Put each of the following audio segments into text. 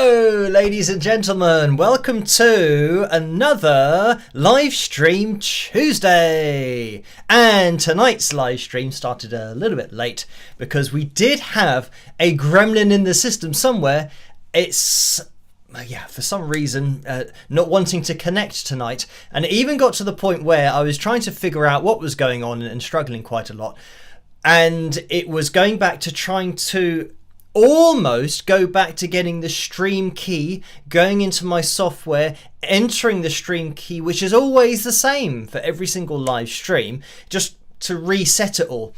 Hello, ladies and gentlemen. Welcome to another live stream Tuesday. And tonight's live stream started a little bit late because we did have a gremlin in the system somewhere. It's for some reason not wanting to connect tonight, and it even got to the point where I was trying to figure out what was going on and struggling quite a lot, and it was going back to trying to almost go back to getting the stream key, going into my software, entering the stream key, which is always the same for every single live stream, just to reset it all,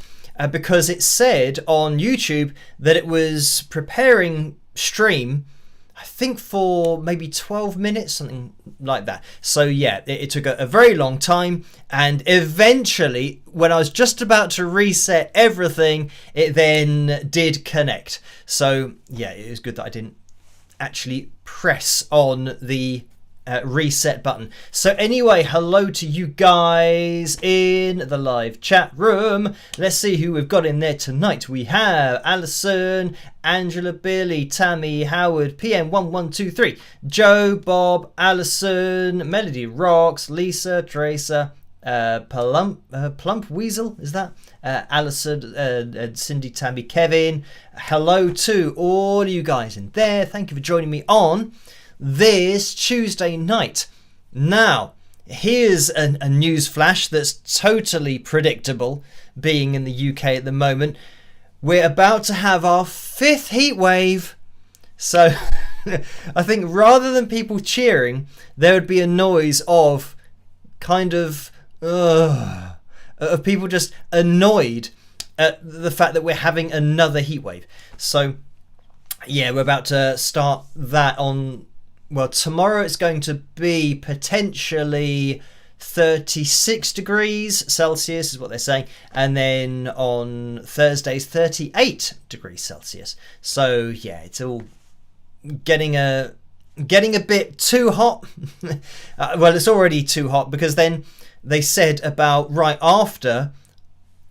because it said on YouTube that it was preparing stream, I think for maybe 12 minutes, something like that. So yeah, it took a very long time, and eventually when I was just about to reset everything, it then did connect. So yeah, it was good that I didn't actually press on the reset button. So anyway, hello to you guys in the live chat room. Let's see who we've got in there tonight. We have Alison, Angela, Billy, Tammy, Howard, PM1123, Joe, Bob, Alison, Melody Rocks, Lisa, Teresa, Plump Weasel, is that? Alison, Cindy, Tammy, Kevin. Hello to all you guys in there. Thank you for joining me on this Tuesday night. Now, here's a news flash that's totally predictable, being in the UK at the moment. We're about to have our 5th heat wave. So I think rather than people cheering, there would be a noise of kind of people just annoyed at the fact that we're having another heat wave. So yeah, we're about to start that on, well, tomorrow it's going to be potentially 36 degrees Celsius is what they're saying, and then on Thursday's 38 degrees Celsius. So yeah, it's all getting a bit too hot. Well, it's already too hot, because then they said about right after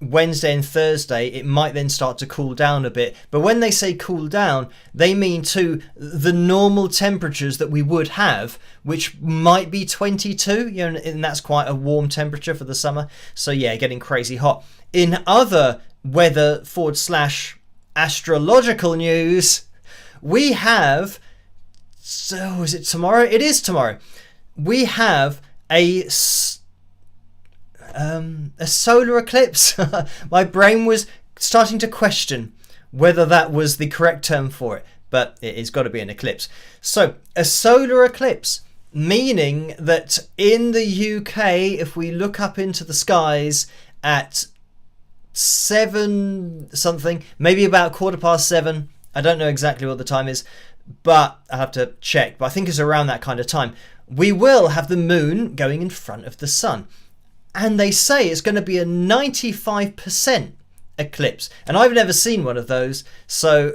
Wednesday and Thursday it might then start to cool down a bit. But when they say cool down, they mean to the normal temperatures that we would have, which might be 22, and that's quite a warm temperature for the summer. So yeah, getting crazy hot. In other weather / astrological news, we have, so is it tomorrow? It is tomorrow. We have a solar eclipse. My brain was starting to question whether that was the correct term for it, but it's got to be an eclipse. So a solar eclipse, meaning that in the UK, if we look up into the skies at 7 something, maybe about 7:15, I don't know exactly what the time is, but I have to check, but I think it's around that kind of time, we will have the moon going in front of the sun. And they say it's going to be a 95% eclipse. And I've never seen one of those. So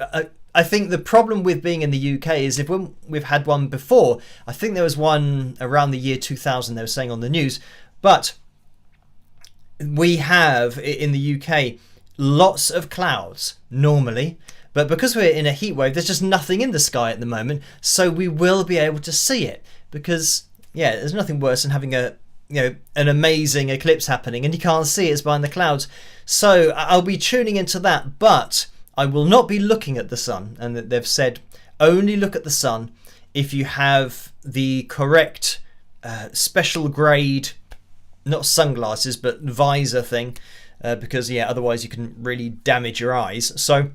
I think the problem with being in the UK is we've had one before. I think there was one around the year 2000, they were saying on the news. But we have, in the UK, lots of clouds normally. But because we're in a heat wave, there's just nothing in the sky at the moment. So we will be able to see it. Because, yeah, there's nothing worse than having an amazing eclipse happening and you can't see it's behind the clouds. So I'll be tuning into that, but I will not be looking at the sun. And they've said only look at the sun if you have the correct special grade, not sunglasses, but visor thing, because yeah, otherwise you can really damage your eyes. So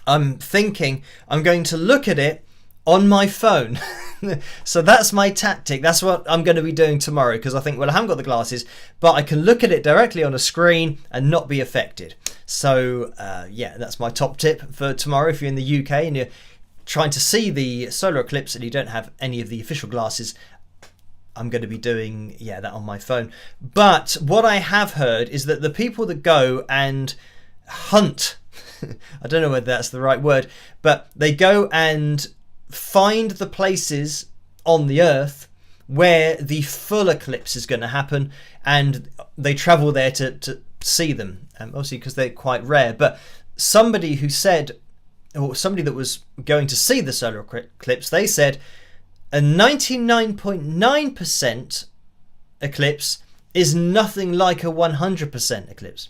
I'm thinking I'm going to look at it on my phone. So that's my tactic. That's what I'm going to be doing tomorrow, because I think, well, I haven't got the glasses, but I can look at it directly on a screen and not be affected. So yeah, that's my top tip for tomorrow. If you're in the UK and you're trying to see the solar eclipse and you don't have any of the official glasses, I'm going to be doing that on my phone. But what I have heard is that the people that go and hunt, I don't know whether that's the right word, but they go and find the places on the earth where the full eclipse is going to happen, and they travel there to see them, obviously because they're quite rare. But somebody who said or somebody that was going to see the solar eclipse, they said a 99.9% eclipse is nothing like a 100% eclipse.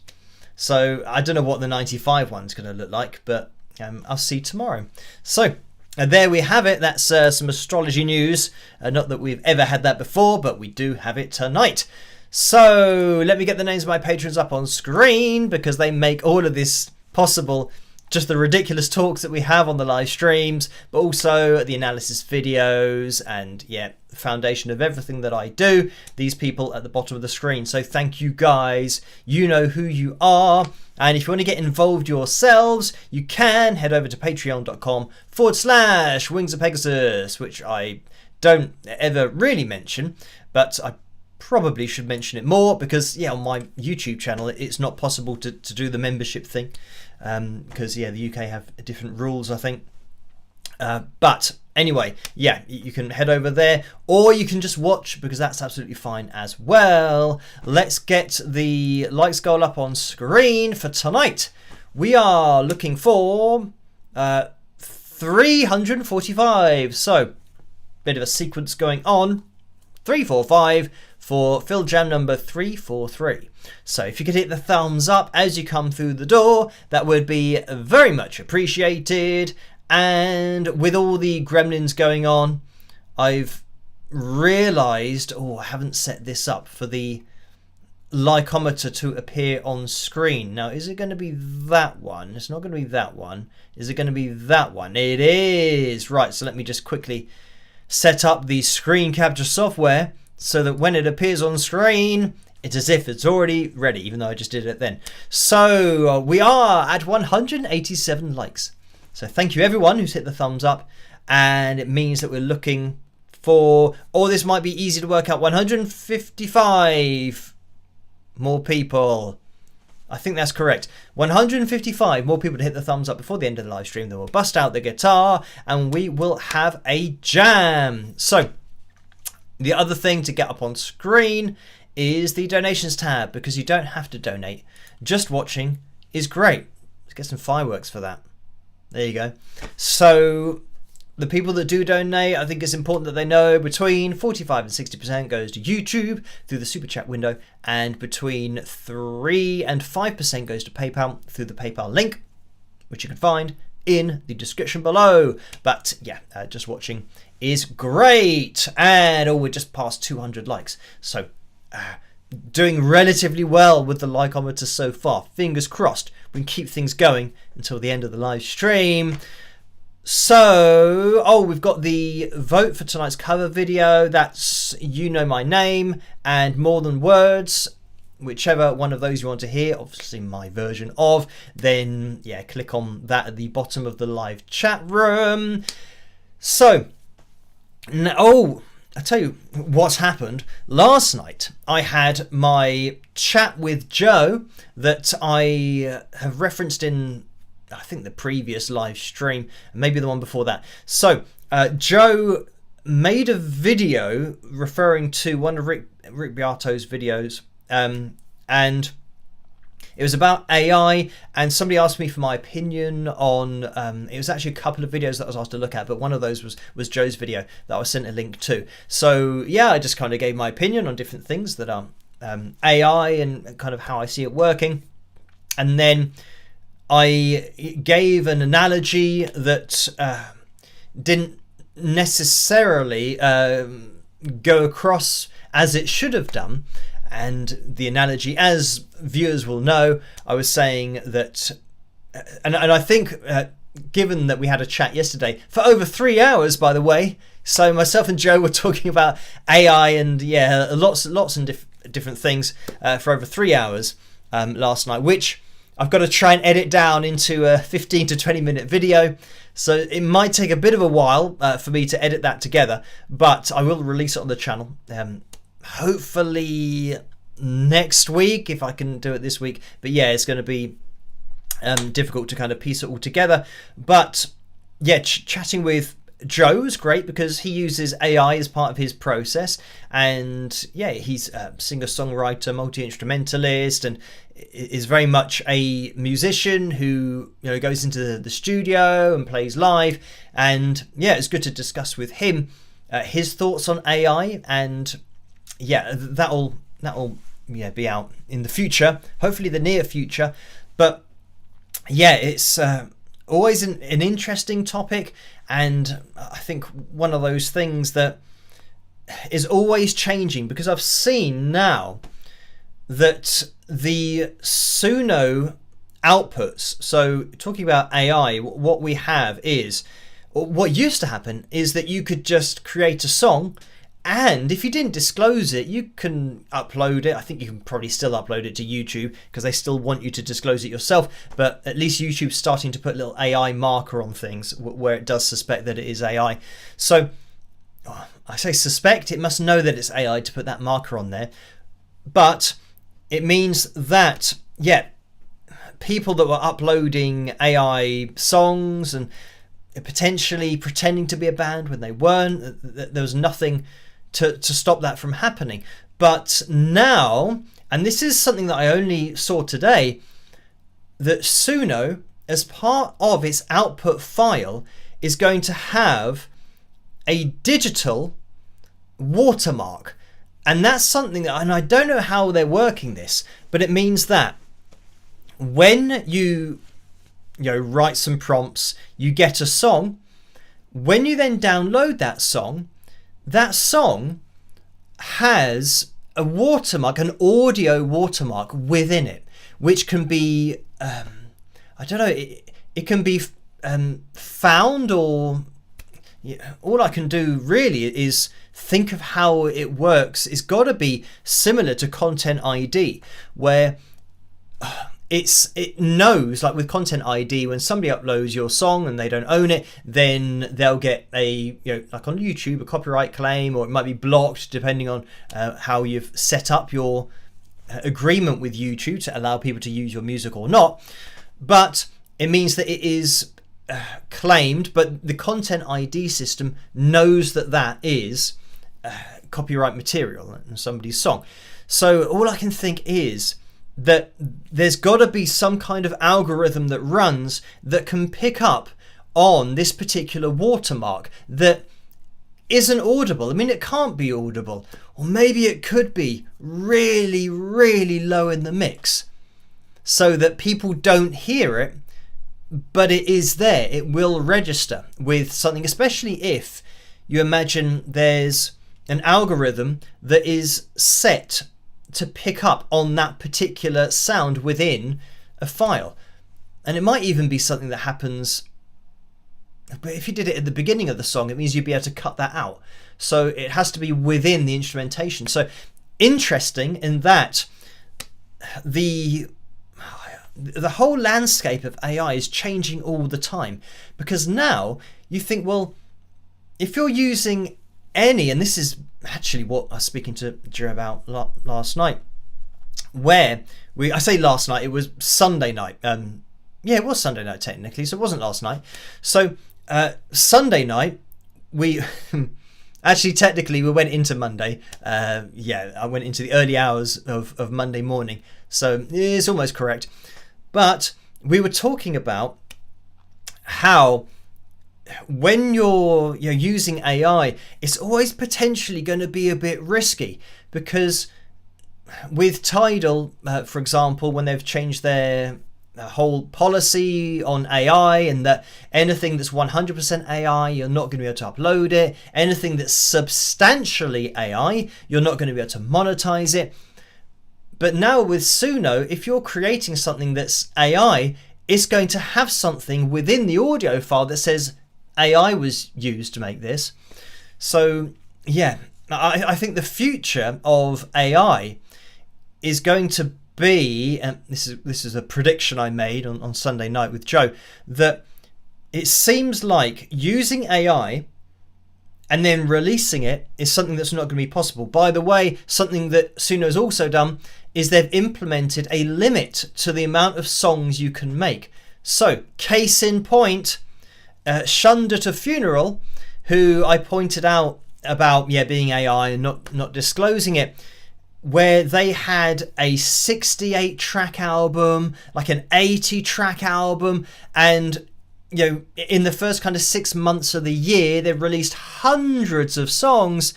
So I don't know what the 95 one's going to look like, but I'll see tomorrow. So there we have it. That's some astrology news. Not that we've ever had that before, but we do have it tonight. So let me get the names of my patrons up on screen, because they make all of this possible. Just the ridiculous talks that we have on the live streams, but also the analysis videos and the foundation of everything that I do. These people at the bottom of the screen. So thank you guys. You know who you are. And if you want to get involved yourselves, you can head over to patreon.com/Wings of Pegasus, which I don't ever really mention, but I probably should mention it more, because on my YouTube channel it's not possible to do the membership thing, because the UK have different rules, I think. But anyway, you can head over there, or you can just watch, because that's absolutely fine as well. Let's get the likes goal up on screen for tonight. We are looking for 345. So bit of a sequence going on. 345 for Phil Jam number 343. So if you could hit the thumbs up as you come through the door, that would be very much appreciated. And with all the gremlins going on, I've realised, I haven't set this up for the likeometer to appear on screen. Now, is it going to be that one? It's not going to be that one. Is it going to be that one? It is. Right, so let me just quickly set up the screen capture software so that when it appears on screen, it's as if it's already ready, even though I just did it then. So we are at 187 likes. So thank you everyone who's hit the thumbs up, and it means that we're looking for, this might be easy to work out, 155 more people. I think that's correct. 155 more people to hit the thumbs up before the end of the live stream. Then we'll bust out the guitar and we will have a jam. So the other thing to get up on screen is the donations tab, because you don't have to donate. Just watching is great. Let's get some fireworks for that. There you go. So the people that do donate, I think it's important that they know between 45 and 60% goes to YouTube through the super chat window, and between 3 and 5% goes to PayPal through the PayPal link, which you can find in the description below. But just watching is great. And we're just past 200 likes. So doing relatively well with the likeometer so far. Fingers crossed we can keep things going until the end of the live stream. So, we've got the vote for tonight's cover video. That's You Know My Name and More Than Words. Whichever one of those you want to hear, obviously my version of, then click on that at the bottom of the live chat room. So, I tell you what's happened. Last night I had my chat with Joe that I have referenced in, I think, the previous live stream, maybe the one before that. So Joe made a video referring to one of Rick Beato's videos, and it was about AI, and somebody asked me for my opinion on, it was actually a couple of videos that I was asked to look at, but one of those was Joe's video that I was sent a link to. So I just kind of gave my opinion on different things that are AI and kind of how I see it working. And then I gave an analogy that didn't necessarily go across as it should have done. And the analogy, as viewers will know, I was saying that, and I think, given that we had a chat yesterday for over 3 hours, by the way, so myself and Joe were talking about AI and lots and different things for over 3 hours last night, which I've got to try and edit down into a 15 to 20 minute video. So it might take a bit of a while for me to edit that together, but I will release it on the channel. Hopefully next week, if I can do it this week. But it's going to be difficult to kind of piece it all together. But chatting with Joe's great because he uses AI as part of his process, and yeah, he's a singer-songwriter, multi-instrumentalist, and is very much a musician who goes into the studio and plays live. And yeah, it's good to discuss with him his thoughts on AI, and yeah, that'll be out in the future, hopefully the near future. But yeah, it's always an interesting topic, and I think one of those things that is always changing, because I've seen now that the Suno outputs, so talking about AI, what we have is, what used to happen is that you could just create a song, and if you didn't disclose it, you can upload it. I think you can probably still upload it to YouTube because they still want you to disclose it yourself, but at least YouTube's starting to put a little AI marker on things where it does suspect that it is AI. So I say suspect, it must know that it's AI to put that marker on there. But it means that, yeah, people that were uploading AI songs and potentially pretending to be a band when they weren't, there was nothing to stop that from happening. But now, and this is something that I only saw today, that Suno, as part of its output file, is going to have a digital watermark. And that's something that, and I don't know how they're working this, but it means that when you write some prompts, you get a song. When you then download that song has a watermark, an audio watermark within it, which can be, I don't know, it can be found, or all I can do really is think of how it works. It's got to be similar to Content ID, where it knows, like with Content ID, when somebody uploads your song and they don't own it, then they'll get a, like on YouTube, a copyright claim, or it might be blocked depending on how you've set up your agreement with YouTube to allow people to use your music or not. But it means that it is claimed, but the Content ID system knows that that is copyright material and somebody's song. So all I can think is that there's got to be some kind of algorithm that runs that can pick up on this particular watermark that isn't audible. I mean, it can't be audible, or maybe it could be really, really low in the mix so that people don't hear it, but it is there. It will register with something, especially if you imagine there's an algorithm that is set to pick up on that particular sound within a file. And it might even be something that happens, but if you did it at the beginning of the song, it means you'd be able to cut that out. So it has to be within the instrumentation. So interesting in that the whole landscape of AI is changing all the time, because now you think, well, if you're using any, and this is actually what I was speaking to Joe about last night, where I say last night, it was Sunday night. Yeah, it was Sunday night technically, so it wasn't last night. So Sunday night, we actually technically we went into Monday. I went into the early hours of Monday morning, so it's almost correct. But we were talking about how when you're using AI, it's always potentially going to be a bit risky, because with Tidal, for example, when they've changed their whole policy on AI, and that anything that's 100% AI, you're not going to be able to upload it. Anything that's substantially AI, you're not going to be able to monetize it. But now with Suno, if you're creating something that's AI, it's going to have something within the audio file that says AI was used to make this. So yeah, I think the future of AI is going to be, and this is a prediction I made on Sunday night with Joe, that it seems like using AI and then releasing it is something that's not going to be possible. By the way, something that Suno has also done is they've implemented a limit to the amount of songs you can make. So, case in point, Shunned at a Funeral who I pointed out about being AI and not disclosing it, where they had a 68 track album, like an 80 track album, and in the first kind of 6 months of the year they've released hundreds of songs.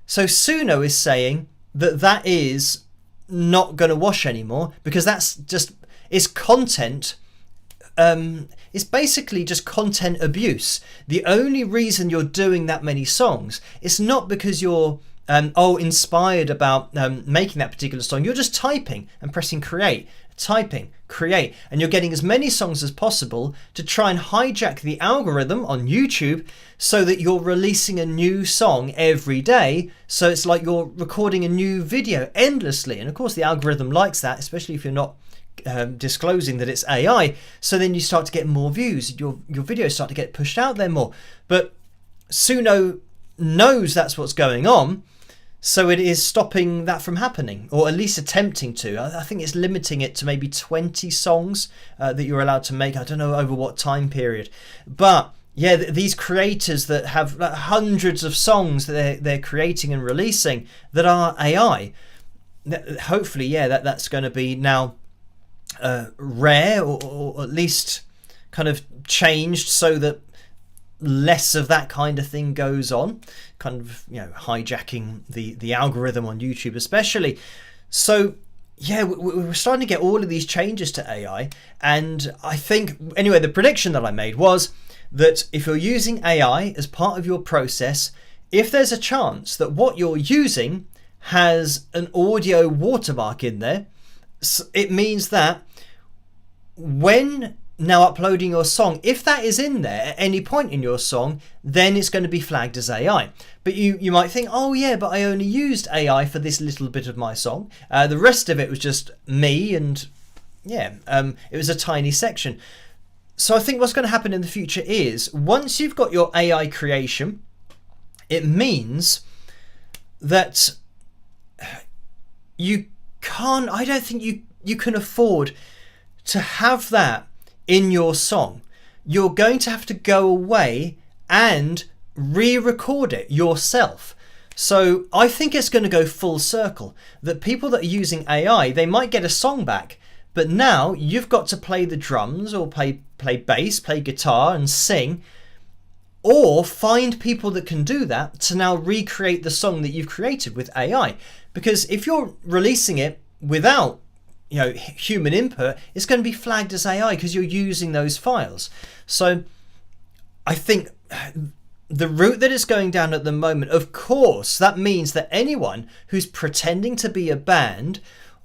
So Suno is saying that is not going to wash anymore, because it's content. It's basically just content abuse. The only reason you're doing that many songs, it's not because you're inspired about making that particular song. You're just typing and pressing create, and you're getting as many songs as possible to try and hijack the algorithm on YouTube so that you're releasing a new song every day. So it's like you're recording a new video endlessly, and of course the algorithm likes that, especially if you're not disclosing that it's AI. So then you start to get more views, your videos start to get pushed out there more. But Suno knows that's what's going on, so it is stopping that from happening, or at least attempting to. I think it's limiting it to maybe 20 songs that you're allowed to make. I don't know over what time period, but these creators that have hundreds of songs that they're creating and releasing that are AI, hopefully that's going to be now rare, or at least kind of changed so that less of that kind of thing goes on, kind of hijacking the algorithm on YouTube especially. So we're starting to get all of these changes to AI, and I think anyway the prediction that I made was that if you're using AI as part of your process, if there's a chance that what you're using has an audio watermark in there, it means that when now uploading your song, if that is in there at any point in your song, then it's going to be flagged as AI. But you might think, but I only used AI for this little bit of my song. The rest of it was just me, and it was a tiny section. So I think what's going to happen in the future is, once you've got your AI creation, it means that I don't think you can afford to have that in your song. You're going to have to go away and re-record it yourself. So I think it's going to go full circle, that people that are using AI, they might get a song back, but now you've got to play the drums or play bass, play guitar and sing, or find people that can do that to now recreate the song that you've created with AI. Because if you're releasing it without human input, it's going to be flagged as AI because you're using those files. So I think the route that it's going down at the moment, of course, that means that anyone who's pretending to be a band,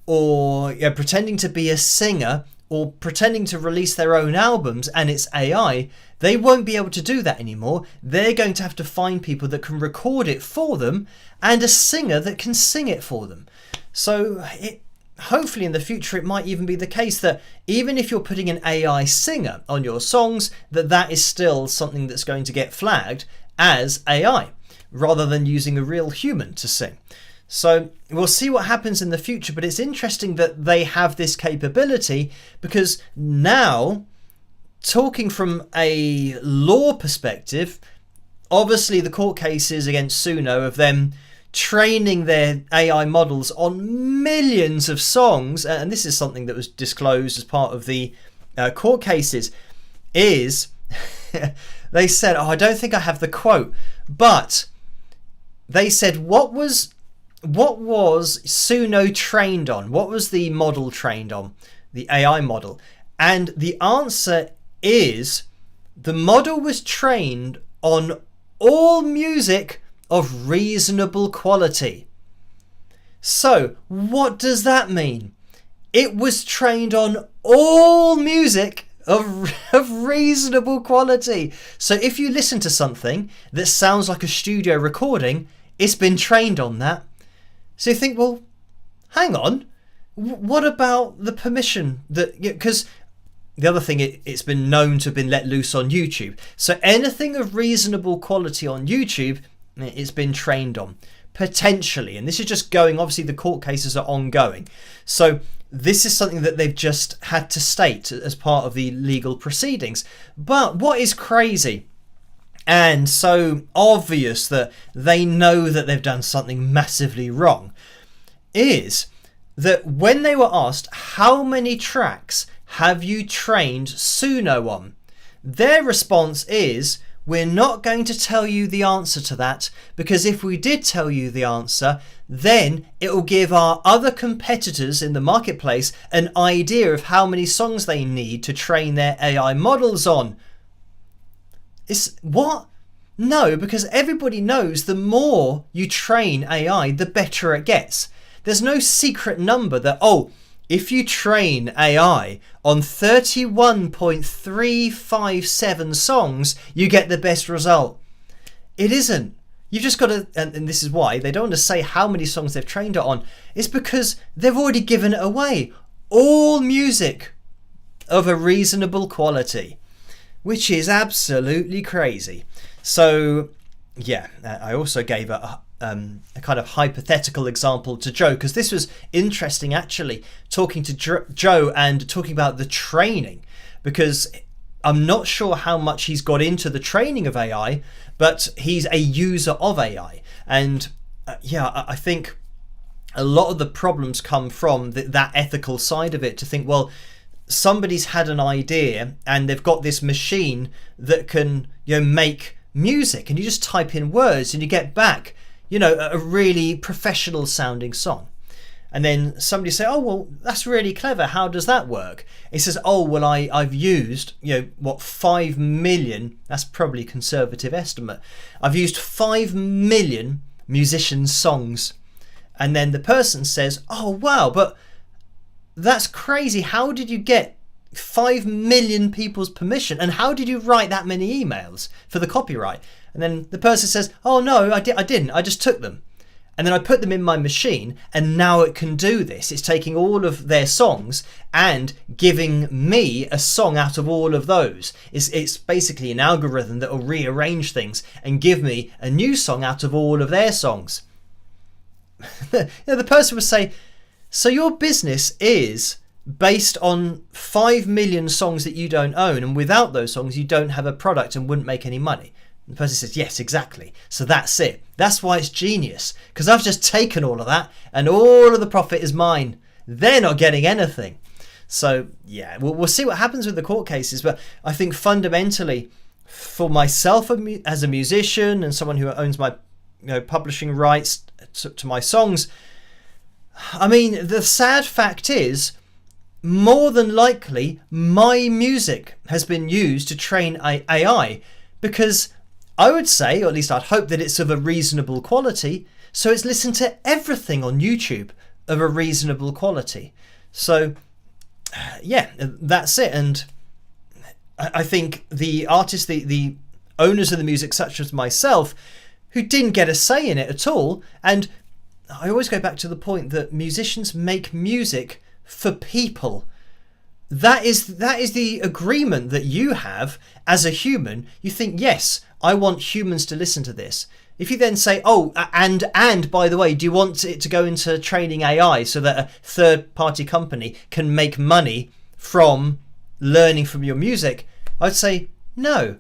or pretending to be a singer, or pretending to release their own albums and it's AI, they won't be able to do that anymore. They're going to have to find people that can record it for them and a singer that can sing it for them. So hopefully in the future it might even be the case that even if you're putting an AI singer on your songs, that is still something that's going to get flagged as AI rather than using a real human to sing. So we'll see what happens in the future, but it's interesting that they have this capability, because now, talking from a law perspective, obviously the court cases against Suno of them training their AI models on millions of songs, and this is something that was disclosed as part of the court cases, is they said, I don't think I have the quote, but they said, what was Suno trained on? What was the model trained on? The AI model. And the answer is, the model was trained on all music of reasonable quality. So what does that mean? It was trained on all music of reasonable quality. So if you listen to something that sounds like a studio recording, it's been trained on that. So you think, well, hang on, what about the permission? Because the other thing, it's been known to have been let loose on YouTube. So anything of reasonable quality on YouTube, it's been trained on, potentially. And this is just going, obviously the court cases are ongoing. So this is something that they've just had to state as part of the legal proceedings. But what is crazy and so obvious that they know that they've done something massively wrong, is that when they were asked, how many tracks have you trained Suno on? Their response is, we're not going to tell you the answer to that, because if we did tell you the answer, then it will give our other competitors in the marketplace an idea of how many songs they need to train their AI models on. It's what? No, because everybody knows the more you train AI, the better it gets. There's no secret number that, oh, if you train AI on 31.357 songs, you get the best result. It isn't. You've just got to, and this is why they don't want to say how many songs they've trained it on. It's because they've already given it away. All music of a reasonable quality, which is absolutely crazy. So, yeah, I also gave a kind of hypothetical example to Joe, because this was interesting actually, talking to Joe and talking about the training, because I'm not sure how much he's got into the training of AI, but he's a user of AI. And I think a lot of the problems come from that ethical side of it, to think, well, somebody's had an idea and they've got this machine that can, make music, and you just type in words and you get back a really professional sounding song. And then somebody say, oh, well, that's really clever. How does that work? It says, oh, well, I've used, 5 million, that's probably a conservative estimate. I've used 5 million musicians' songs. And then the person says, oh, wow, but that's crazy. How did you get 5 million people's permission? And how did you write that many emails for the copyright? And then the person says, oh, no, I didn't. I just took them. And then I put them in my machine, and now it can do this. It's taking all of their songs and giving me a song out of all of those. It's basically an algorithm that will rearrange things and give me a new song out of all of their songs. The person would say, so your business is based on 5 million songs that you don't own, and without those songs you don't have a product and wouldn't make any money. The person says, yes, exactly. So that's it. That's why it's genius, because I've just taken all of that and all of the profit is mine. They're not getting anything. So yeah, we'll see what happens with the court cases. But I think fundamentally, for myself as a musician and someone who owns my publishing rights to my songs, I mean, the sad fact is, more than likely, my music has been used to train AI, because I would say, or at least I'd hope, that it's of a reasonable quality. So it's listened to everything on YouTube of a reasonable quality. So yeah, that's it. And I think the artists, the owners of the music, such as myself, who didn't get a say in it at all. And I always go back to the point that musicians make music for people. That is the agreement that you have as a human. You think, yes, I want humans to listen to this. If you then say, oh, and by the way, do you want it to go into training AI so that a third-party company can make money from learning from your music? I'd say, no,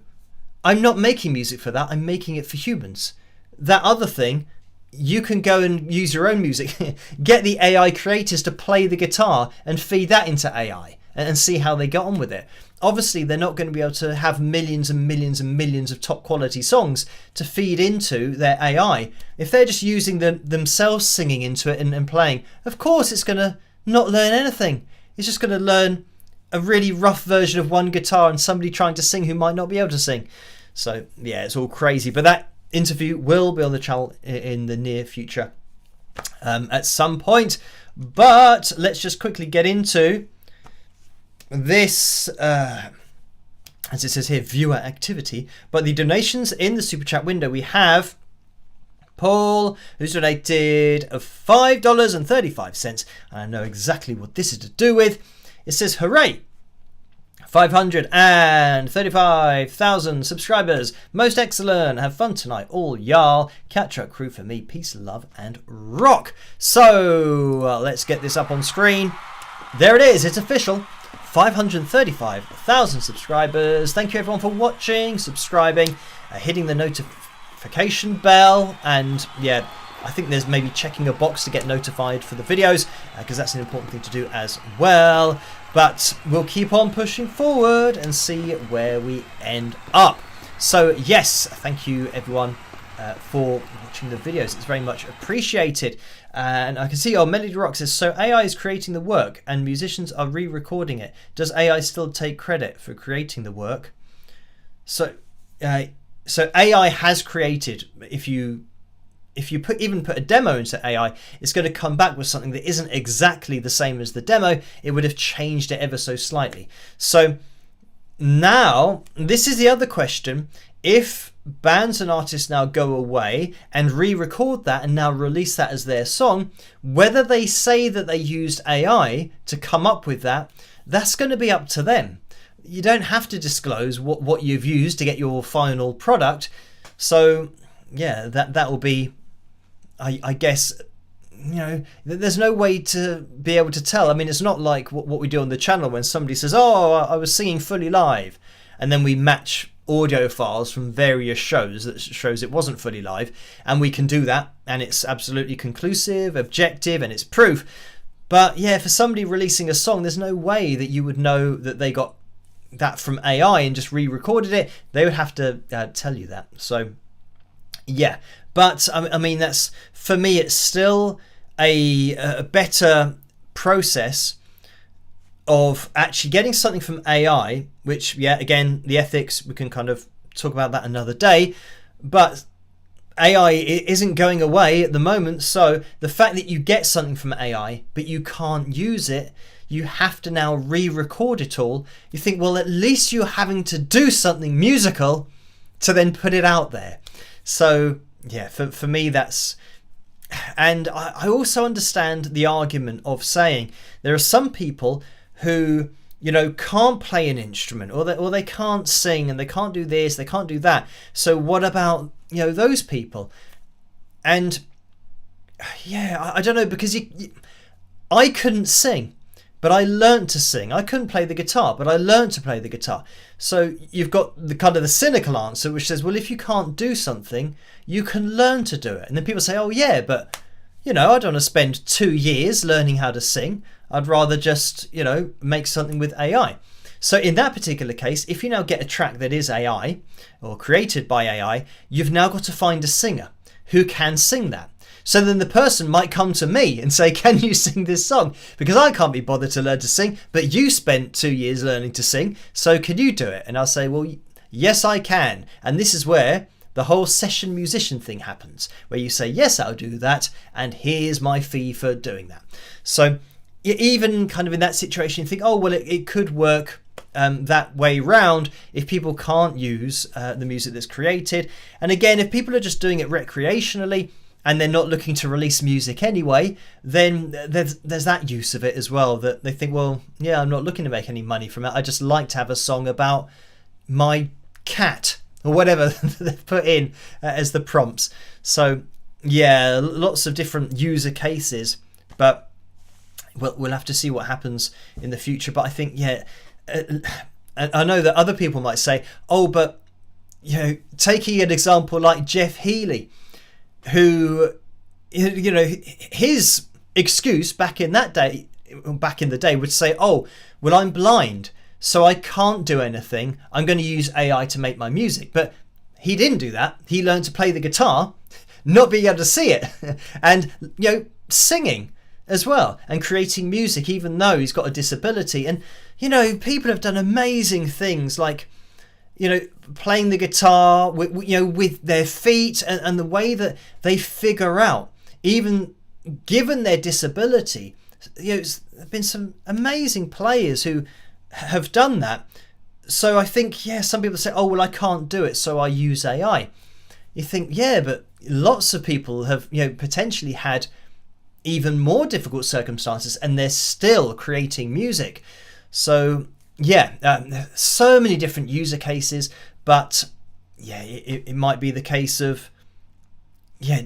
I'm not making music for that. I'm making it for humans. That other thing, you can go and use your own music. Get the AI creators to play the guitar and feed that into AI and see how they get on with it. Obviously, they're not going to be able to have millions and millions and millions of top quality songs to feed into their AI. If they're just using themselves singing into it and playing, of course it's going to not learn anything. It's just going to learn a really rough version of one guitar and somebody trying to sing who might not be able to sing. So yeah, it's all crazy. But that interview will be on the channel in the near future at some point. But let's just quickly get into this, as it says here, viewer activity. But the donations in the super chat window, we have Paul, who's donated $5.35. I know exactly what this is to do with. It says, hooray! 535,000 subscribers. Most excellent. Have fun tonight, all y'all. Catch up crew for me. Peace, love, and rock. So let's get this up on screen. There it is. It's official. 535,000 subscribers. Thank you everyone for watching, subscribing, hitting the notification bell, and yeah, I think there's maybe checking a box to get notified for the videos, because that's an important thing to do as well. But we'll keep on pushing forward and see where we end up. So yes, thank you everyone for watching the videos. It's very much appreciated. And I can see, Melody Rock says, so AI is creating the work and musicians are re-recording it. Does AI still take credit for creating the work? So AI has created, if you even put a demo into AI, it's going to come back with something that isn't exactly the same as the demo. It would have changed it ever so slightly. So now, this is the other question. If bands and artists now go away and re-record that and now release that as their song, whether they say that they used AI to come up with that, that's going to be up to them. You don't have to disclose what you've used to get your final product. So yeah, that will be, I guess, there's no way to be able to tell. I mean, it's not like what we do on the channel when somebody says, oh, I was singing fully live, and then we match audio files from various shows that shows it wasn't fully live, and we can do that, and it's absolutely conclusive, objective, and it's proof. But yeah, for somebody releasing a song, there's no way that you would know that they got that from AI and just re-recorded it. They would have to tell you that. So yeah, but I mean, that's, for me, it's still a better process of actually getting something from AI, which, yeah, again, the ethics, we can kind of talk about that another day, but AI isn't going away at the moment. So the fact that you get something from AI but you can't use it, you have to now re-record it all. You think, well, at least you're having to do something musical to then put it out there. So yeah, for me, that's, and I also understand the argument of saying there are some people who, can't play an instrument, or they can't sing, and they can't do this, they can't do that. So what about, those people? And yeah, I don't know, because I couldn't sing, but I learned to sing. I couldn't play the guitar, but I learned to play the guitar. So you've got the kind of the cynical answer, which says, well, if you can't do something, you can learn to do it. And then people say, oh yeah, but I don't want to spend 2 years learning how to sing. I'd rather just, make something with AI. So in that particular case, if you now get a track that is AI or created by AI, you've now got to find a singer who can sing that. So then the person might come to me and say, can you sing this song? Because I can't be bothered to learn to sing, but you spent 2 years learning to sing, so can you do it? And I'll say, well, yes, I can. And this is where the whole session musician thing happens, where you say, yes, I'll do that, and here's my fee for doing that. So even kind of in that situation, you think, oh, well, it could work that way round if people can't use the music that's created. And again, if people are just doing it recreationally and they're not looking to release music anyway, then there's that use of it as well, that they think, well, yeah, I'm not looking to make any money from it. I just like to have a song about my cat, or whatever they've put in as the prompts. So yeah, lots of different user cases, but we'll have to see what happens in the future. But I think, yeah, I know that other people might say, oh, but taking an example like Jeff Healey, who, his excuse back in the day would say, oh, well, I'm blind, so I can't do anything. I'm going to use AI to make my music. But he didn't do that. He learned to play the guitar, not being able to see it, and singing as well, and creating music even though he's got a disability. And people have done amazing things, like playing the guitar with their feet, and the way that they figure out, even given their disability, there's been some amazing players who have done that. So I think, yeah, some people say, oh, well, I can't do it, so I use AI. You think, yeah, but lots of people have potentially had even more difficult circumstances and they're still creating music. So yeah, so many different user cases, but yeah, it might be the case of, yeah,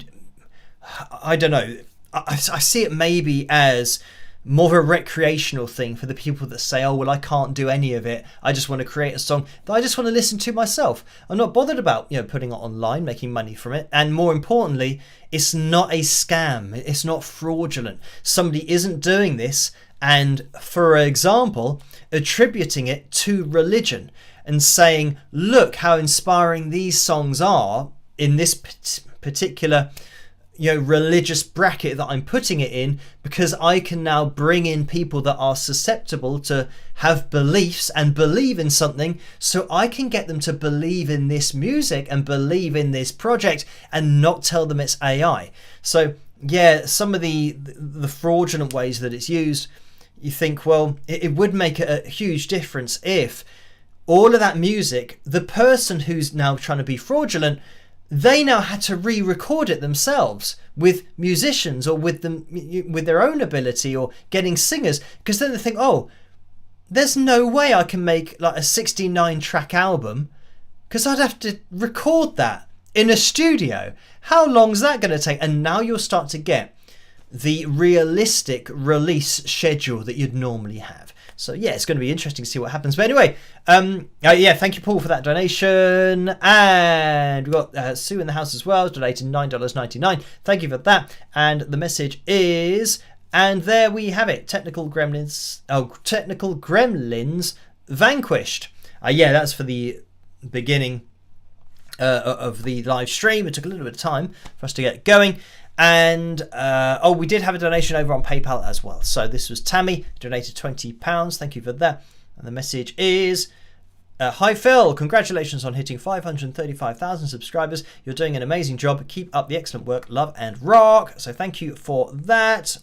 I don't know, I see it maybe as more of a recreational thing for the people that say, oh, well, I can't do any of it. I just want to create a song that I just want to listen to myself. I'm not bothered about, putting it online, making money from it. And more importantly, it's not a scam. It's not fraudulent. Somebody isn't doing this and, for example, attributing it to religion and saying, look how inspiring these songs are in this particular religious bracket that I'm putting it in, because I can now bring in people that are susceptible to have beliefs and believe in something, so I can get them to believe in this music and believe in this project and not tell them it's AI. So yeah, some of the fraudulent ways that it's used, you think, well, it would make a huge difference if all of that music, the person who's now trying to be fraudulent, they now had to re-record it themselves with musicians or with their own ability, or getting singers, because then they think, oh, there's no way I can make like a 69 track album, because I'd have to record that in a studio. How long's that going to take? And now you'll start to get the realistic release schedule that you'd normally have. So yeah, it's going to be interesting to see what happens. But anyway, thank you, Paul, for that donation. And we've got Sue in the house as well, donating $9.99. Thank you for that. And the message is, and there we have it, technical gremlins vanquished. That's for the beginning of the live stream. It took a little bit of time for us to get going. And we did have a donation over on PayPal as well. So this was Tammy, donated £20. Thank you for that. And the message is, hi Phil, congratulations on hitting 535,000 subscribers. You're doing an amazing job. Keep up the excellent work. Love and rock. So thank you for that.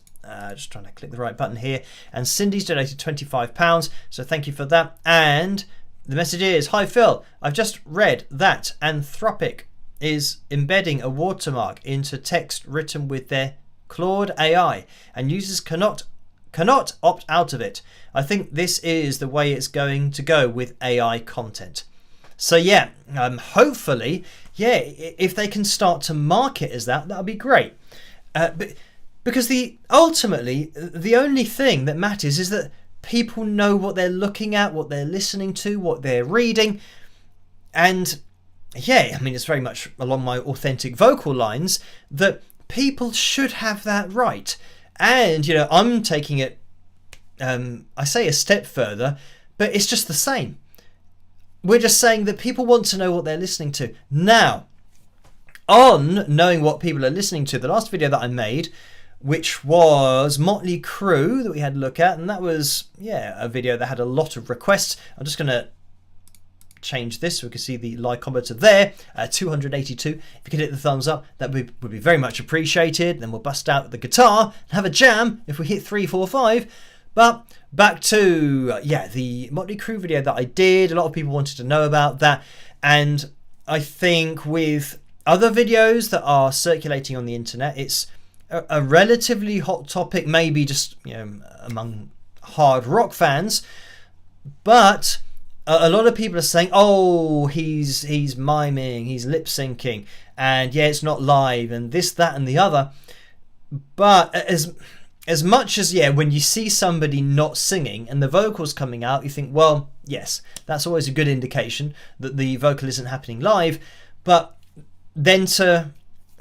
Just trying to click the right button here. And Cindy's donated £25. So thank you for that. And the message is, hi Phil, I've just read that Anthropic is embedding a watermark into text written with their Claude AI, and users cannot opt out of it. I think this is the way it's going to go with AI content. So yeah, hopefully, if they can start to market as that'll be great. Because ultimately, the only thing that matters is that people know what they're looking at, what they're listening to, what they're reading. And yeah, I mean, it's very much along my authentic vocal lines that people should have that right. And, I'm taking it, I say a step further, but it's just the same. We're just saying that people want to know what they're listening to. Now, on knowing what people are listening to, the last video that I made, which was Motley Crue that we had a look at, and that was, a video that had a lot of requests. I'm just going to change this so we can see the lycometer there, 282. If you could hit the thumbs up, that would be very much appreciated. Then we'll bust out the guitar and have a jam if we hit 3, 4, 5. But back to the Motley Crue video that I did. A lot of people wanted to know about that, and I think with other videos that are circulating on the internet, it's a relatively hot topic, maybe just among hard rock fans, but a lot of people are saying, oh, he's miming, he's lip syncing, and it's not live, and this, that, and the other. But as much as when you see somebody not singing and the vocals coming out, you think, well, yes, that's always a good indication that the vocal isn't happening live. But then to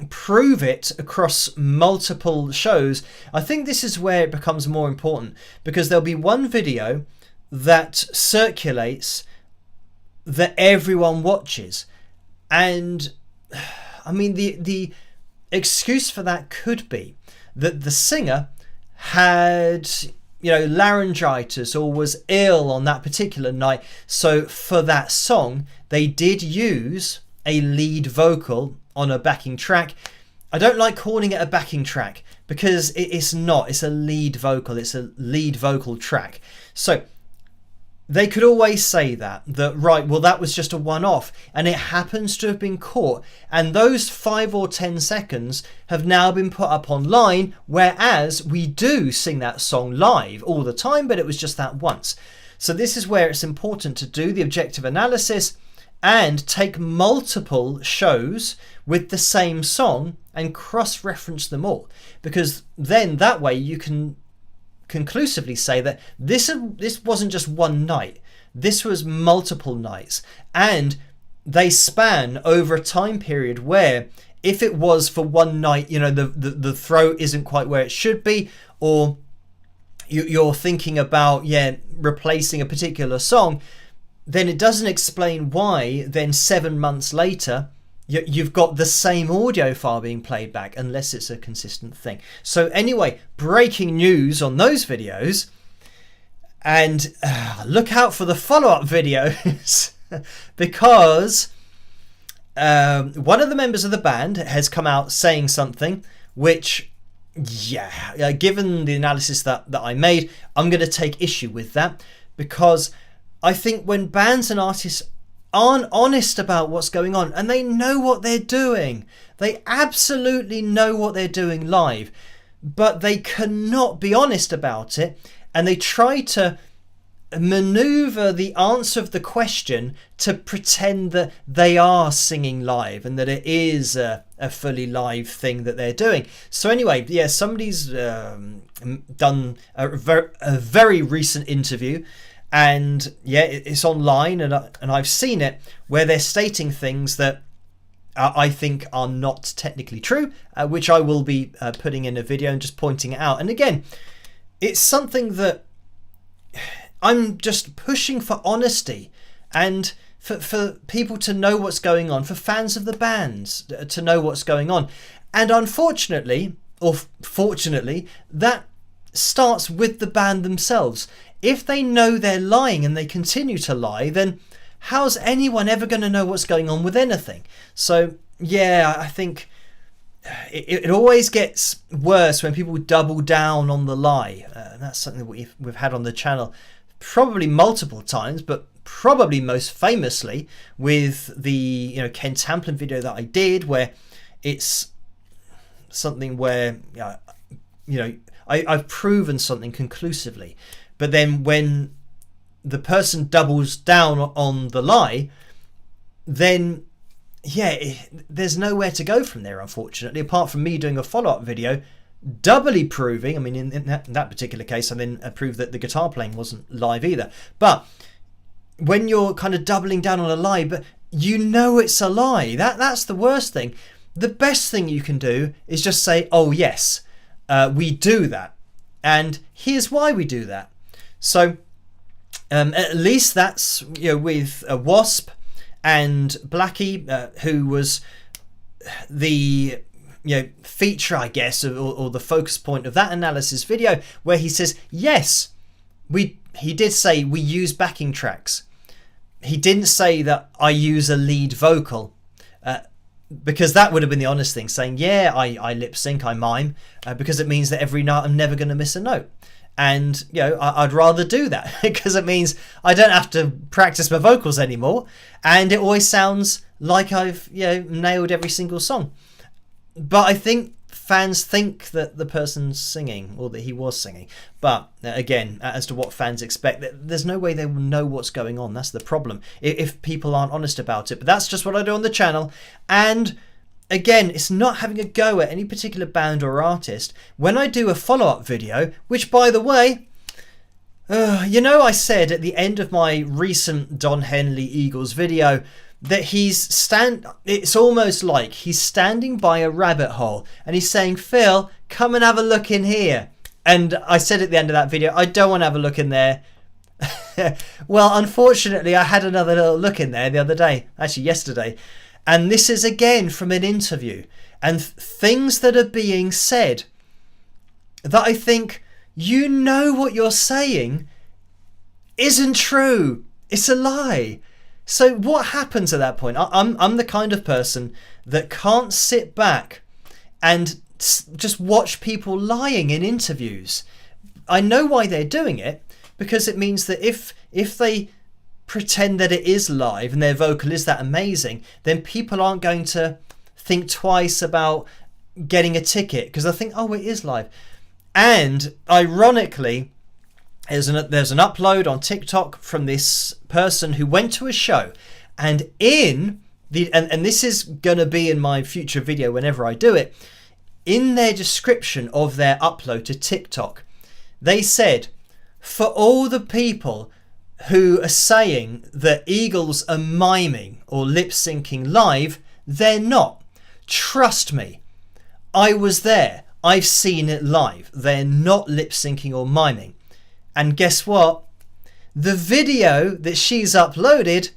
prove it across multiple shows, I think this is where it becomes more important, because there'll be one video that circulates that everyone watches, and I mean the excuse for that could be that the singer had laryngitis or was ill on that particular night, so for that song they did use a lead vocal on a backing track. I don't like calling it a backing track because it's not. It's a lead vocal. It's a lead vocal track. So they could always say that right, well, that was just a one-off and it happens to have been caught, and those 5 or 10 seconds have now been put up online, whereas we do sing that song live all the time, but it was just that once. So this is where it's important to do the objective analysis and take multiple shows with the same song and cross-reference them all, because then that way you can conclusively say that this wasn't just one night. This was multiple nights, and they span over a time period where if it was for one night, the throat isn't quite where it should be, or you're thinking about replacing a particular song, then it doesn't explain why then 7 months later you've got the same audio file being played back, unless it's a consistent thing. So anyway, breaking news on those videos, and look out for the follow-up videos because one of the members of the band has come out saying something which, given the analysis that I made, I'm going to take issue with that, because I think when bands and artists aren't honest about what's going on, and they know what they're doing, they absolutely know what they're doing live, but they cannot be honest about it, and they try to maneuver the answer of the question to pretend that they are singing live and that it is a fully live thing that they're doing. So anyway, somebody's done a very recent interview, and it's online, and I've seen it, where they're stating things that I think are not technically true, which I will be putting in a video and just pointing it out. And again, it's something that I'm just pushing for honesty, and for people to know what's going on, for fans of the bands to know what's going on. And unfortunately, or fortunately, that starts with the band themselves. If they know they're lying and they continue to lie, then how's anyone ever going to know what's going on with anything? So I think it always gets worse when people double down on the lie. That's something that we've had on the channel probably multiple times, but probably most famously with the Ken Tamplin video that I did, where it's something where I've proven something conclusively, but then when the person doubles down on the lie, then there's nowhere to go from there, unfortunately, apart from me doing a follow-up video doubly proving, in that particular case I then proved that the guitar playing wasn't live either. But when you're kind of doubling down on a lie, but it's a lie, that's the worst thing. The best thing you can do is just say, oh yes, we do that, and here's why we do that. So at least that's with Wasp and Blackie, who was the feature, I guess, or the focus point of that analysis video, where he says, yes, he did say we use backing tracks. He didn't say that I use a lead vocal, because that would have been the honest thing, saying, I lip sync, I mime, because it means that every night I'm never going to miss a note. And I'd rather do that because it means I don't have to practice my vocals anymore, and it always sounds like I've nailed every single song. But I think fans think that the person's singing, or that he was singing. But again, as to what fans expect, there's no way they will know what's going on. That's the problem, if people aren't honest about it. But that's just what I do on the channel. And again, it's not having a go at any particular band or artist. When I do a follow-up video, which, by the way, I said at the end of my recent Don Henley Eagles video that it's almost like he's standing by a rabbit hole and he's saying, Phil, come and have a look in here. And I said at the end of that video, I don't want to have a look in there. Well, unfortunately, I had another little look in there the other day, actually yesterday. And this is again from an interview, and things that are being said that I think what you're saying isn't true. It's a lie. So what happens at that point? I'm the kind of person that can't sit back and just watch people lying in interviews. I know why they're doing it, because it means that if they pretend that it is live and their vocal is that amazing, then people aren't going to think twice about getting a ticket, because they'll think, oh, it is live. And ironically, there's an upload on TikTok from this person who went to a show, and and this is going to be in my future video whenever I do it, in their description of their upload to TikTok, They said, for all the people who are saying that Eagles are miming or lip syncing live, they're not. Trust me, I was there. I've seen it live. They're not lip syncing or miming. And guess what? The video that she's uploaded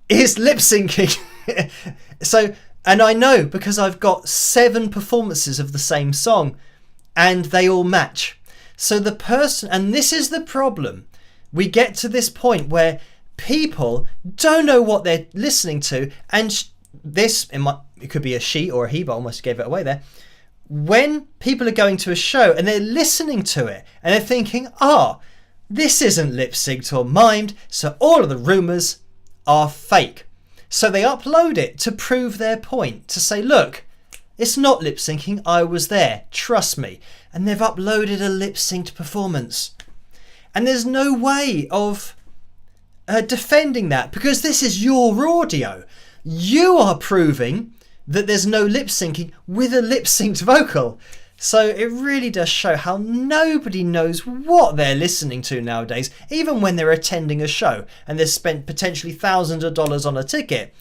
is lip syncing. So, and I know because I've got 7 performances of the same song and they all match. So the person, and this is the problem, we get to this point where people don't know what they're listening to, and it could be a she or a he, but I almost gave it away there. When people are going to a show and they're listening to it and they're thinking, this isn't lip synced or mimed, so all of the rumours are fake. So they upload it to prove their point, to say, look, it's not lip syncing, I was there, trust me. And they've uploaded a lip synced performance. And there's no way of defending that, because this is your audio. You are proving that there's no lip syncing with a lip synced vocal. So it really does show how nobody knows what they're listening to nowadays, even when they're attending a show and they've spent potentially thousands of dollars on a ticket.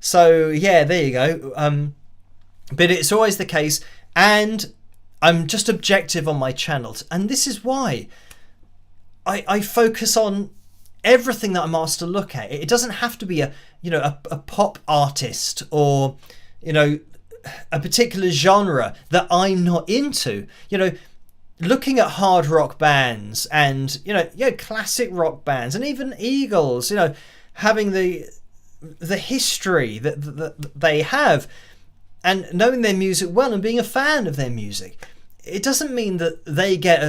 So yeah, there you go. But it's always the case, and I'm just objective on my channel, and this is why I focus on everything that I'm asked to look at. It doesn't have to be a pop artist or a particular genre that I'm not into. Looking at hard rock bands and classic rock bands and even Eagles, having the history that they have, and knowing their music well and being a fan of their music, it doesn't mean that they get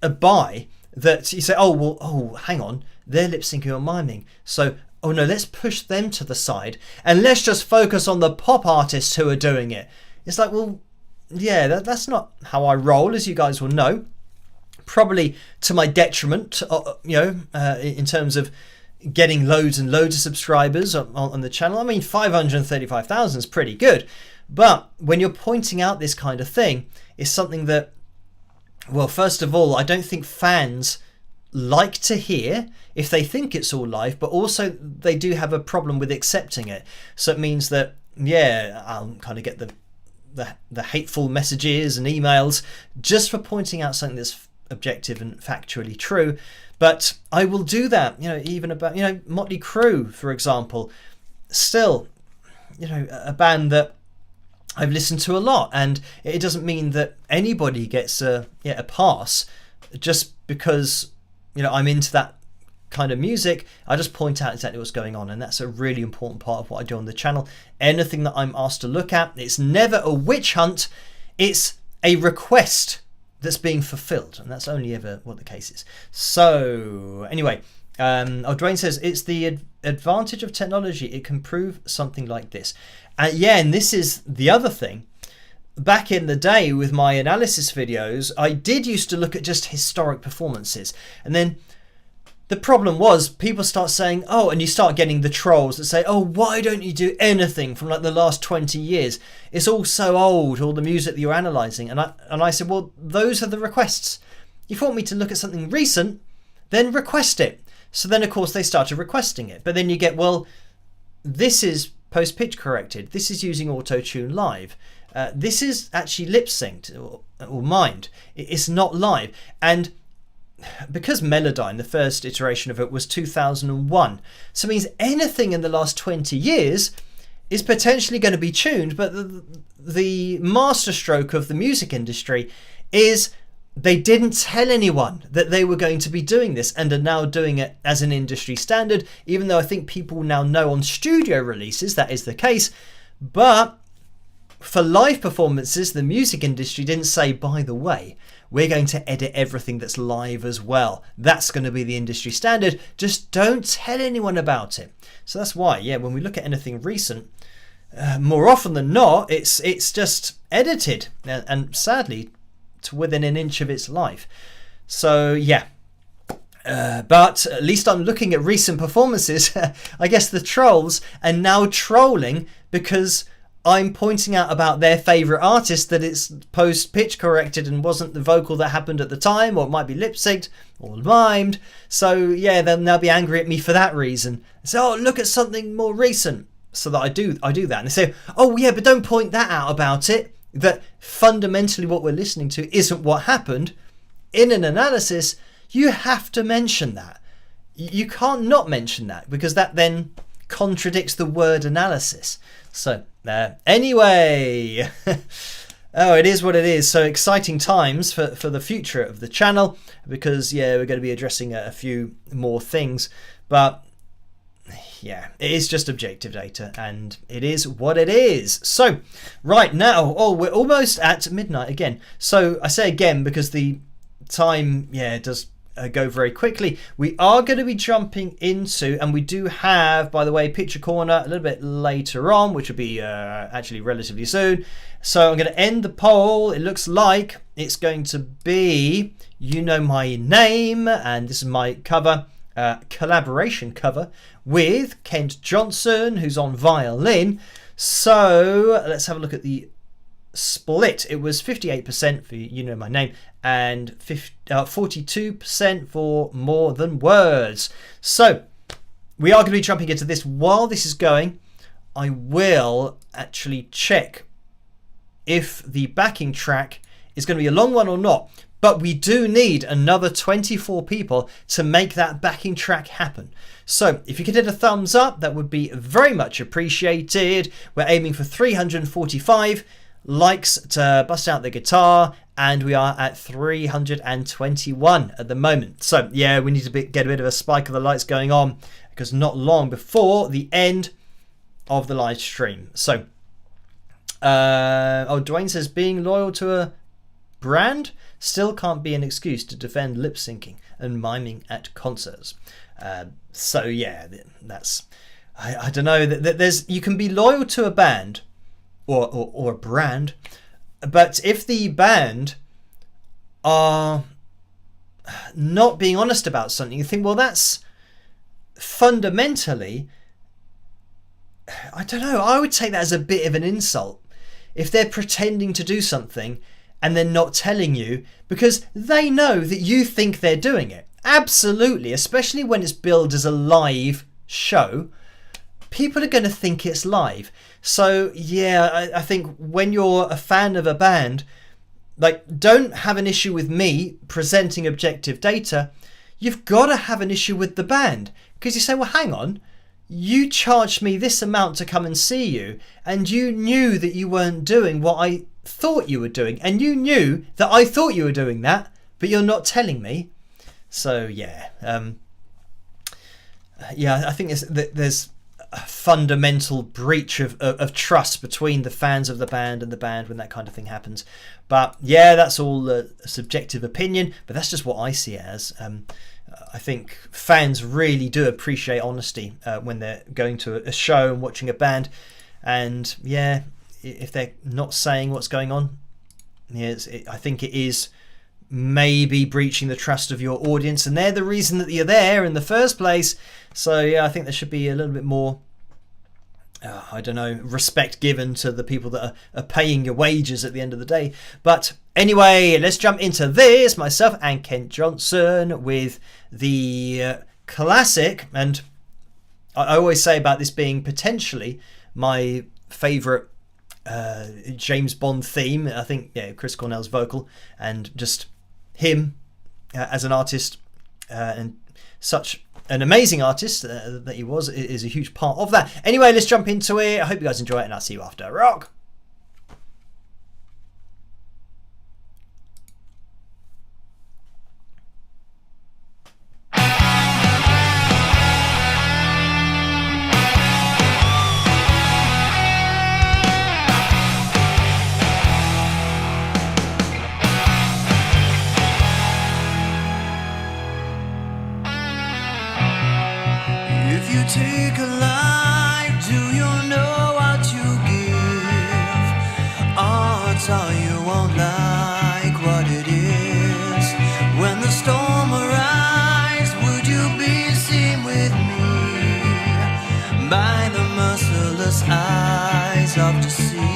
a buy that you say, hang on, they're lip syncing or miming, so oh no, let's push them to the side and let's just focus on the pop artists who are doing it. It's like, well, yeah, that's not how I roll, as you guys will know. Probably to my detriment, in terms of getting loads and loads of subscribers on the channel. I mean, 535,000 is pretty good. But when you're pointing out this kind of thing, it's something that, well, first of all, I don't think fans like to hear if they think it's all live, but also they do have a problem with accepting it. So it means that, yeah, I'll kind of get the hateful messages and emails just for pointing out something that's objective and factually true. But I will do that, even about, Motley Crue, for example, still, a band that I've listened to a lot, and it doesn't mean that anybody gets a pass just because I'm into that kind of music. I just point out exactly what's going on, and that's a really important part of what I do on the channel. Anything that I'm asked to look at, it's never a witch hunt, it's a request that's being fulfilled, and that's only ever what the case is. So anyway, Dwayne says it's the advantage of technology, it can prove something like this. And this is the other thing. Back in the day with my analysis videos, I did used to look at just historic performances, and then the problem was people start saying, and you start getting the trolls that say, why don't you do anything from like the last 20 years? It's all so old, all the music that you're analysing. And I said, well, those are the requests. If you want me to look at something recent, then request it. So then, of course, they started requesting it. But then you get, well, this is post-pitch corrected. This is using auto-tune live. This is actually lip-synced or mimed. It's not live. And because Melodyne, the first iteration of it, was 2001, so it means anything in the last 20 years is potentially going to be tuned. But the masterstroke of the music industry is they didn't tell anyone that they were going to be doing this, and are now doing it as an industry standard, even though I think people now know on studio releases that is the case. But for live performances, the music industry didn't say, by the way, we're going to edit everything that's live as well. That's going to be the industry standard. Just don't tell anyone about it. So that's why, when we look at anything recent, more often than not, it's just edited, and sadly, to within an inch of its life. So but at least I'm looking at recent performances. I guess the trolls are now trolling because I'm pointing out about their favourite artist that it's post-pitch corrected and wasn't the vocal that happened at the time, or it might be lip-synced or mimed. So yeah, they'll be angry at me for that reason. So, oh, look at something more recent. So that I do that. And they say, oh yeah, but don't point that out about it. That fundamentally what we're listening to isn't what happened. In an analysis, you have to mention that. You can't not mention that, because that then contradicts the word analysis. So anyway, oh, it is what it is. So exciting times for the future of the channel, because yeah, we're going to be addressing a few more things, but yeah, it is just objective data and it is what it is. So right now, oh, we're almost at midnight again. So I say again because the time, yeah, it does go very quickly. We are going to be jumping into, and we do have, by the way, Picture Corner a little bit later on, which will be actually relatively soon. So I'm going to end the poll. It looks like it's going to be You Know My Name, and this is my cover, collaboration cover with Kent Johnson, who's on violin. So let's have a look at the split. It was 58% for You Know My Name and 42% for More Than Words. So we are going to be jumping into this. While this is going, I will actually check if the backing track is going to be a long one or not. But we do need another 24 people to make that backing track happen. So if you could hit a thumbs up, that would be very much appreciated. We're aiming for 345 likes to bust out the guitar, and we are at 321 at the moment. So yeah, we need to get a bit of a spike of the lights going on, because not long before the end of the live stream. So oh, Dwayne says being loyal to a brand still can't be an excuse to defend lip syncing and miming at concerts. So yeah, that's I don't know. There's, you can be loyal to a band or a brand, but if the band are not being honest about something, you think, well, that's fundamentally, I don't know, I would take that as a bit of an insult if they're pretending to do something and they're not telling you, because they know that you think they're doing it. Absolutely, especially when it's billed as a live show, people are going to think it's live. So yeah, I think when you're a fan of a band, like, don't have an issue with me presenting objective data. You've got to have an issue with the band, because you say, well, hang on, you charged me this amount to come and see you, and you knew that you weren't doing what I thought you were doing, and you knew that I thought you were doing that, but you're not telling me. So yeah, yeah, I think there's a fundamental breach of trust between the fans of the band and the band when that kind of thing happens. But yeah, that's all a subjective opinion, but that's just what I see it as. I think fans really do appreciate honesty when they're going to a show and watching a band. And yeah, if they're not saying what's going on, yeah, I think it is maybe breaching the trust of your audience, and they're the reason that you're there in the first place. So yeah, I think there should be a little bit more, I don't know, respect given to the people that are paying your wages at the end of the day. But anyway, let's jump into this. Myself and Kent Johnson with the classic, and I always say about this being potentially my favourite James Bond theme. I think, yeah, Chris Cornell's vocal and just him as an artist, and such an amazing artist that he was, is a huge part of that. Anyway, let's jump into it. I hope you guys enjoy it, and I'll see you after. Rock! If you take a life, do you know what you give? Odds are you won't like what it is. When the storm arrives, would you be seen with me by the merciless eyes of deceit?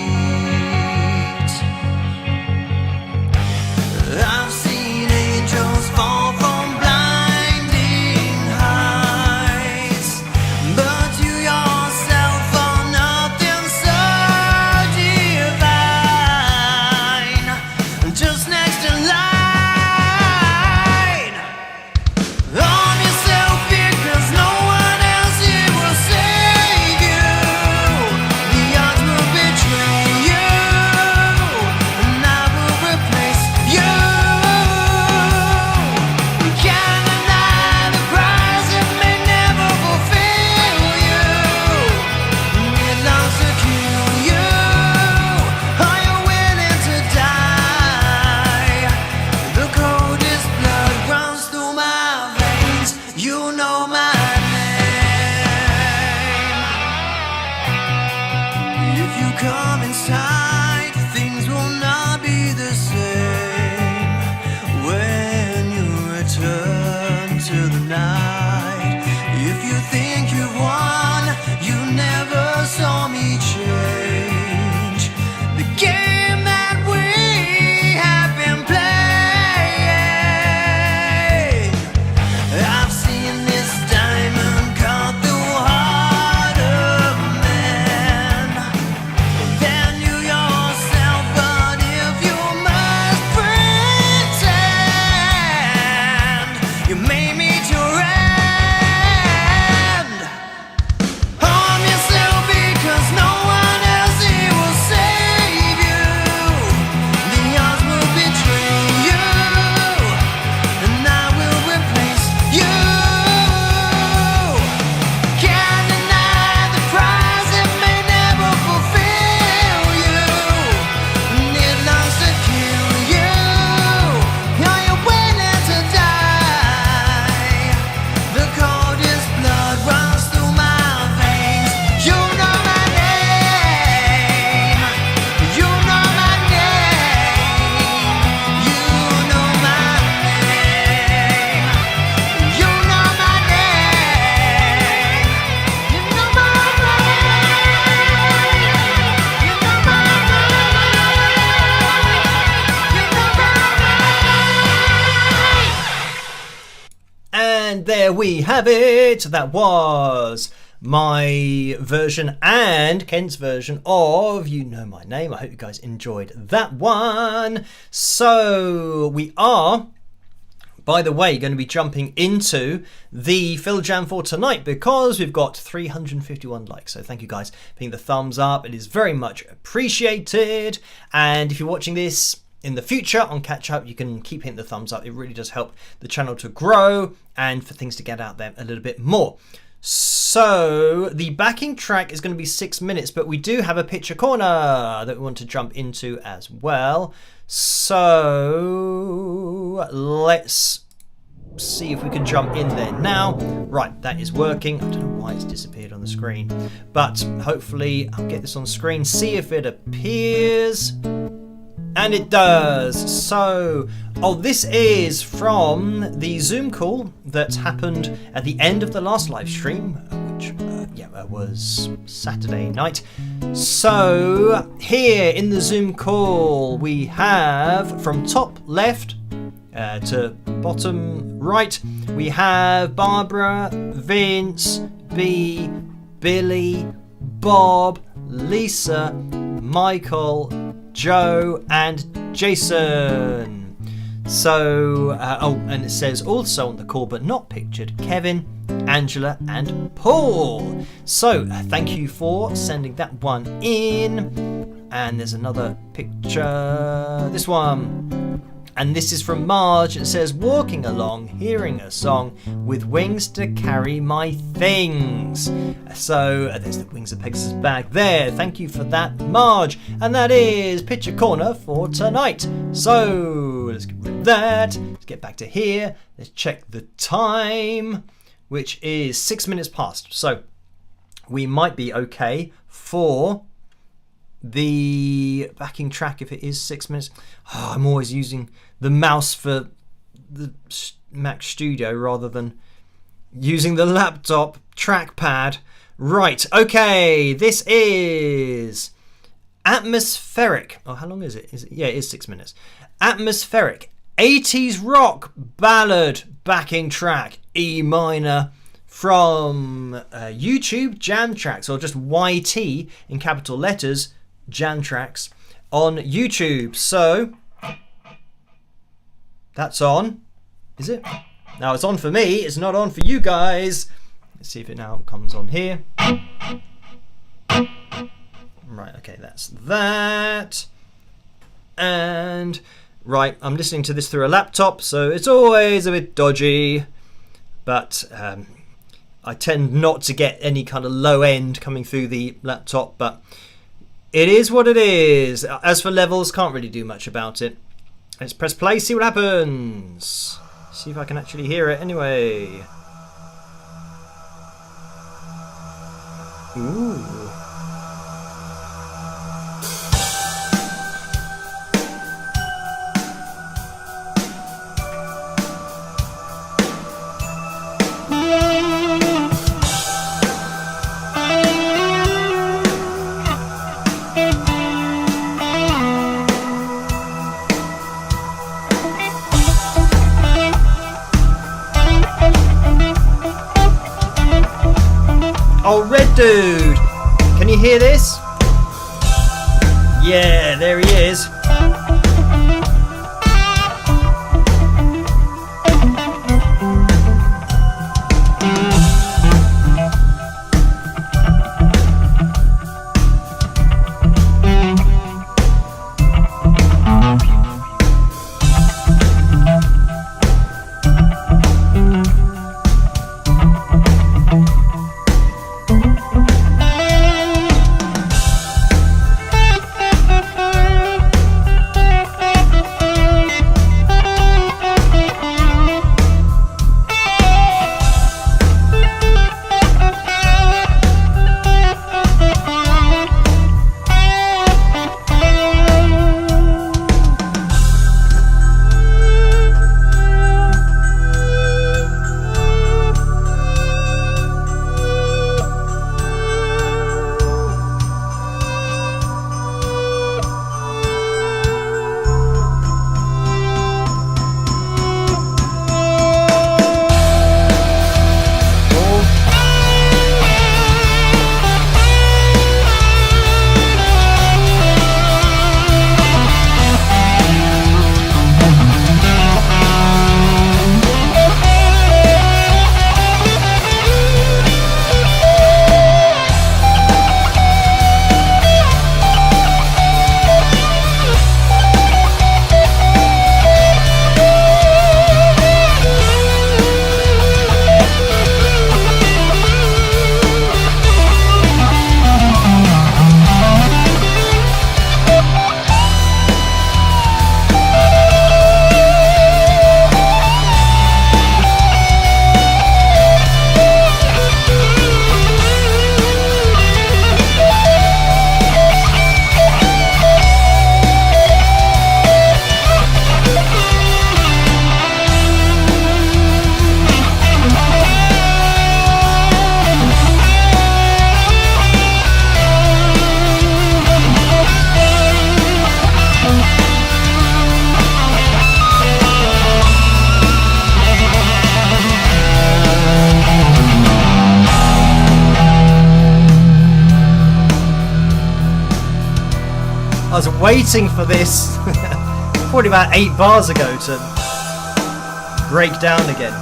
And there we have it. That was my version and Kent's version of You Know My Name. I hope you guys enjoyed that one. So we are, by the way, going to be jumping into the Phil Jam for tonight because we've got 351 likes. So thank you guys for hitting the thumbs up. It is very much appreciated. And if you're watching this in the future on catch up, you can keep hitting the thumbs up. It really does help the channel to grow and for things to get out there a little bit more. So the backing track is going to be 6 minutes, but we do have a picture corner that we want to jump into as well. So let's see if we can jump in there now. Right, that is working. I don't know why it's disappeared on the screen, but hopefully I'll get this on screen, see if it appears. And it does. So, this is from the Zoom call that happened at the end of the last live stream, which was Saturday night. So, here in the Zoom call, we have from top left to bottom right, we have Barbara, Vince, B, Billy, Bob, Lisa, Michael, Joe and Jason. So, and it says also on the call but not pictured, Kevin, Angela and Paul. So, thank you for sending that one in. And there's another picture, this one. And this is from Marge. It says, walking along, hearing a song with wings to carry my things. So there's the Wings of Pegasus bag there. Thank you for that, Marge. And that is Picture Corner for tonight. So let's get rid of that. Let's get back to here. Let's check the time, which is 6 minutes past. So we might be okay for the backing track if it is 6 minutes. I'm always using the mouse for the Mac Studio rather than using the laptop trackpad. Right, okay, this is Atmospheric. How long is it? Yeah, it is 6 minutes. Atmospheric 80s rock ballad backing track, E minor, from YouTube Jam Tracks, or just YT in capital letters, Jam Tracks on YouTube. So that's on. Is it? Now it's on for me, it's not on for you guys. Let's see if it now comes on here. Right, okay, that's that. And right, I'm listening to this through a laptop, so it's always a bit dodgy, but I tend not to get any kind of low end coming through the laptop, but it is what it is. As for levels, can't really do much about it. Let's press play, see what happens. See if I can actually hear it anyway. Ooh. Oh, Red Dude! Can you hear this? Yeah, there he is. was waiting for this probably about 8 bars ago to break down again.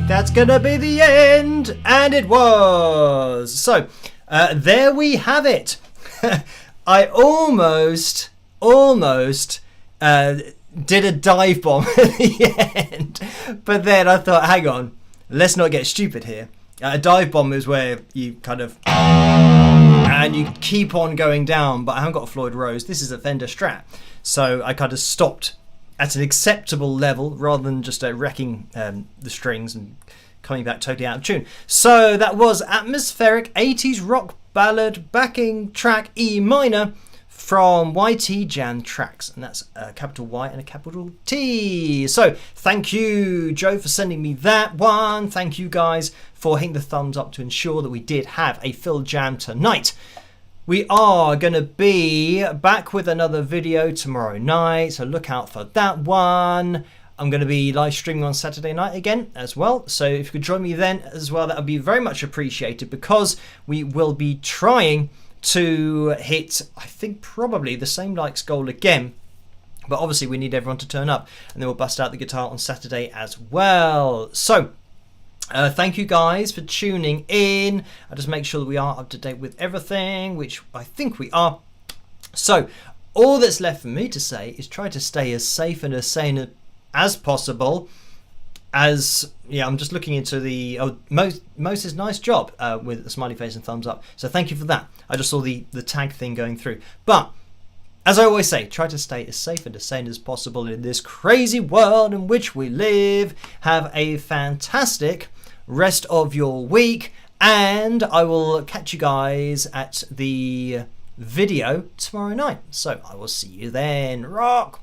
That's gonna be the end, and it was. So there we have it. I almost did a dive bomb at the end, but then I thought, hang on, let's not get stupid here. A dive bomb is where you kind of and you keep on going down, but I haven't got a Floyd Rose. This is a Fender Strat, so I kind of stopped at an acceptable level rather than just wrecking the strings and coming back totally out of tune. So that was atmospheric 80s rock ballad backing track E minor from YT Jam Tracks, and that's a capital Y and a capital T. So thank you, Joe, for sending me that one. Thank you guys for hitting the thumbs up to ensure that we did have a Phil Jam tonight. We are going to be back with another video tomorrow night, so look out for that one. I'm going to be live streaming on Saturday night again as well, so if you could join me then as well, that would be very much appreciated, because we will be trying to hit, I think, probably the same likes goal again, but obviously we need everyone to turn up, and then we'll bust out the guitar on Saturday as well. So thank you guys for tuning in. I'll just make sure that we are up to date with everything, which I think we are. So all that's left for me to say is try to stay as safe and as sane as possible. As I'm just looking into the Moses, nice job with the smiley face and thumbs up, so thank you for that. I just saw the tag thing going through, but as I always say, try to stay as safe and as sane as possible in this crazy world in which we live. Have a fantastic rest of your week, and I will catch you guys at the video tomorrow night. So I will see you then. Rock!